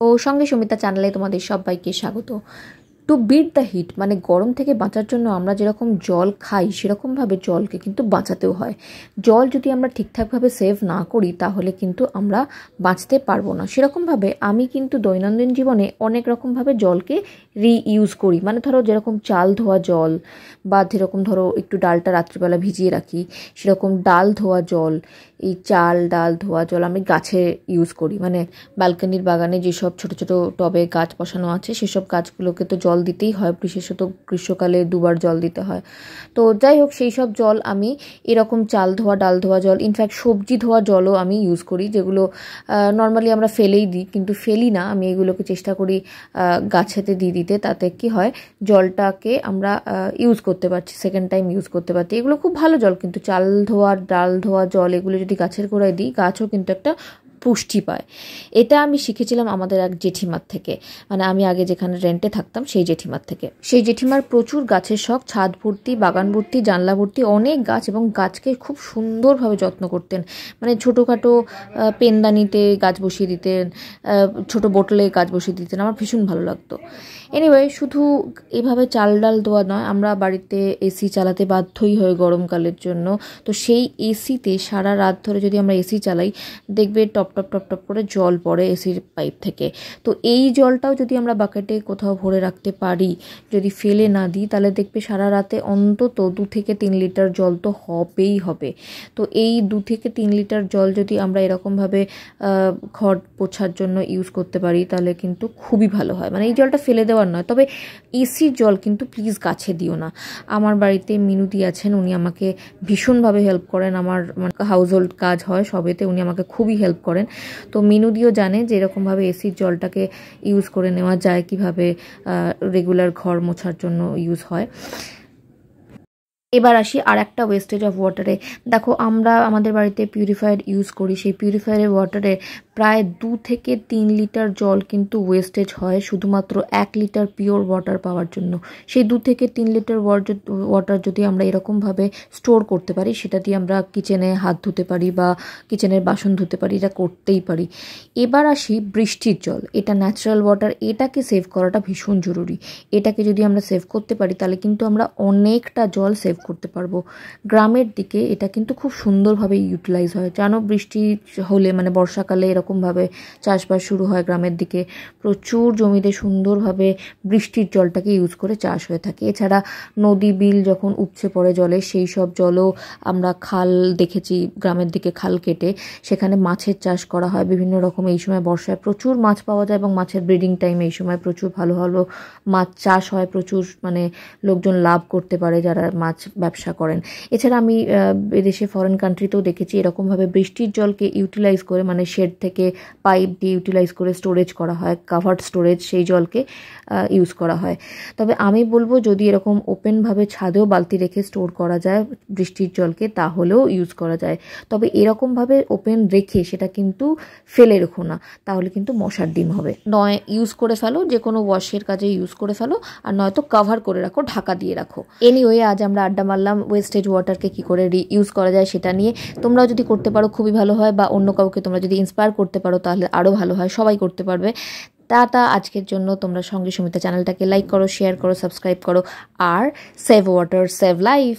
ও সঙ্গে সুমিতা চ্যানেলে তোমাদের সবাইকে স্বাগত। টু বিট দ্য হিট মানে গরম থেকে বাঁচার জন্য আমরা যেরকম জল খাই সেরকমভাবে জলকে কিন্তু বাঁচাতেও হয়। জল যদি আমরা ঠিকঠাকভাবে সেভ না করি তাহলে কিন্তু আমরা বাঁচতে পারবো না। সেরকমভাবে আমি কিন্তু দৈনন্দিন জীবনে অনেক রকমভাবে জলকে রিইউজ করি। মানে ধরো যেরকম চাল ধোয়া জল, বা যেরকম ধরো একটু ডালটা রাত্রিবেলা ভিজিয়ে রাখি, সেরকম ডাল ধোয়া জল, এই চাল ডাল ধোয়া জল আমি গাছে ইউজ করি। মানে ব্যালকনির বাগানে যেসব ছোট ছোট টবে গাছ বসানো আছে সেসব গাছগুলোকে তো জল দিতেই হয়, বিশেষত গ্রীষ্মকালে দুবার জল দিতে হয়। তো যাই হোক, সেই সব জল আমি এরকম চাল ধোয়া ডাল ধোয়া জল, ইনফ্যাক্ট সবজি ধোয়া জলও আমি ইউজ করি, যেগুলো নর্মালি আমরা ফেলেই দিই, কিন্তু ফেলি না, আমি এগুলোকে চেষ্টা করি গাছেতে দিয়ে দিতে। তাতে কি হয়, জলটাকে আমরা ইউজ করতে পারছি, সেকেন্ড টাইম ইউজ করতে পারছি। এগুলো খুব ভালো জল, কিন্তু চাল ধোয়া ডাল ধোয়া জল এগুলো যদি গাছের গোড়ায় দিই, গাছও কিন্তু একটা পুষ্টি পায়। এটা আমি শিখেছিলাম আমাদের এক জেঠিমার থেকে, মানে আমি আগে যেখানে রেন্টে থাকতাম সেই জেঠিমার থেকে। সেই জেঠিমার প্রচুর গাছের শখ, ছাদ ভর্তি, বাগান ভর্তি, জানলা ভর্তি অনেক গাছ, এবং গাছকে খুব সুন্দরভাবে যত্ন করতেন। মানে ছোটোখাটো পেনদানিতে গাছ বসিয়ে দিতেন, ছোট বোতলে গাছ বসিয়ে দিতেন, আমার ভীষণ ভালো লাগতো। এনিওয়ে, শুধু এভাবে চাল ডাল দেওয়া নয়, আমরা বাড়িতে এসি চালাতে বাধ্যই হয় গরমকালের জন্য। তো সেই এসিতে সারা রাত ধরে যদি আমরা এসি চালাই, দেখবে টপ টপ টপ টপ করে জল পড়ে এসির পাইপ থেকে। তো এই জলটাও যদি আমরা বাকেটে কোথাও ভরে রাখতে পারি, যদি ফেলে না দিই, তাহলে দেখবে সারা রাতে অন্তত 2 থেকে 3 লিটার জল তো হবেই হবে। তো এই 2 থেকে 3 লিটার জল যদি আমরা এরকমভাবে ঘর পোছার জন্য ইউজ করতে পারি, তাহলে কিন্তু খুবই ভালো হয়। মানে এই জলটা ফেলে দেওয়ার নয়, তবে এসির জল কিন্তু প্লিজ গাছে দিও না। আমার বাড়িতে মিনুদি আছেন, উনি আমাকে ভীষণভাবে হেল্প করেন, আমার হাউস হোল্ড কাজ হয় সবেতে উনি আমাকে খুবই হেল্প করেন। তো মিনুদিও জানে যে এরকমভাবে এসির জলটাকে ইউজ করে নেওয়া যায়, কিভাবে রেগুলার ঘর মোছার জন্য ইউজ হয়। এবার আসি আর একটা ওয়েস্টেজ অফ ওয়াটারে। দেখো, আমরা আমাদের বাড়িতে পিউরিফায়ার ইউজ করি, সেই পিউরিফায়ারের ওয়াটারে প্রায় 2 থেকে 3 লিটার জল কিন্তু ওয়েস্টেজ হয় শুধুমাত্র 1 লিটার পিওর ওয়াটার পাওয়ার জন্য। সেই 2 থেকে 3 লিটার ওয়াটার যদি আমরা এরকমভাবে স্টোর করতে পারি, সেটা দিয়ে আমরা কিচেনে হাত ধুতে পারি বা কিচেনের বাসন ধুতে পারি, এটা করতেই পারি। এবার আসি বৃষ্টির জল, এটা ন্যাচারাল ওয়াটার, এটাকে সেভ করাটা ভীষণ জরুরি। এটাকে যদি আমরা সেভ করতে পারি তাহলে কিন্তু আমরা অনেকটা জল সেভ করতে পারবো। গ্রামের দিকে এটা কিন্তু খুব সুন্দরভাবে ইউটিলাইজ হয়। জানো, বৃষ্টি হলে মানে বর্ষাকালে এরকমভাবে চাষবাস শুরু হয় গ্রামের দিকে, প্রচুর জমিতে সুন্দরভাবে বৃষ্টির জলটাকে ইউজ করে চাষ হয়ে থাকে। এছাড়া নদী বিল যখন উপচে পড়ে জলে, সেই সব জলও আমরা খাল দেখেছি গ্রামের দিকে, খাল কেটে সেখানে মাছের চাষ করা হয় বিভিন্ন রকম। এই সময় বর্ষায় প্রচুর মাছ পাওয়া যায়, এবং মাছের ব্রিডিং টাইম এই সময় প্রচুর ভালো ভালো মাছ চাষ হয়, প্রচুর মানে লোকজন লাভ করতে পারে যারা মাছ ব্যবসা করেন। এছাড়া আমি বিদেশে ফরেন কান্ট্রিতেও দেখেছি এরকমভাবে বৃষ্টির জলকে ইউটিলাইজ করে, মানে শেড থেকে পাইপ দিয়ে ইউটিলাইজ করে স্টোরেজ করা হয়, কাভার্ড স্টোরেজ, সেই জলকে ইউজ করা হয়। তবে আমি বলবো, যদি এরকম ওপেনভাবে ছাদেও বালতি রেখে স্টোর করা যায় বৃষ্টির জলকে, তাহলেও ইউজ করা যায়। তবে এরকমভাবে ওপেন রেখে সেটা কিন্তু ফেলে রেখো না, তাহলে কিন্তু মশার ডিম হবে। নয় ইউজ করে ফেলো, যে কোনো ওয়াশের কাজে ইউজ করে ফেলো, আর নয়তো কাভার করে রাখো, ঢাকা দিয়ে রাখো। এনিওয়ে, আজ আমরা আড্ডা মারলাম ওয়েস্টেজ ওয়াটারকে কী করে রিইউজ করা যায় সেটা নিয়ে। তোমরাও যদি করতে পারো খুবই ভালো হয়, বা অন্য কাউকে তোমরা যদি ইন্সপায়ার করতে পারো তাহলে আরও ভালো হয়, সবাই করতে পারবে। টাটা আজকের জন্য। তোমরা সঙ্গে সুমিতা চ্যানেলটাকে লাইক করো, শেয়ার করো, সাবস্ক্রাইব করো, আর সেভ ওয়াটার সেভ লাইফ।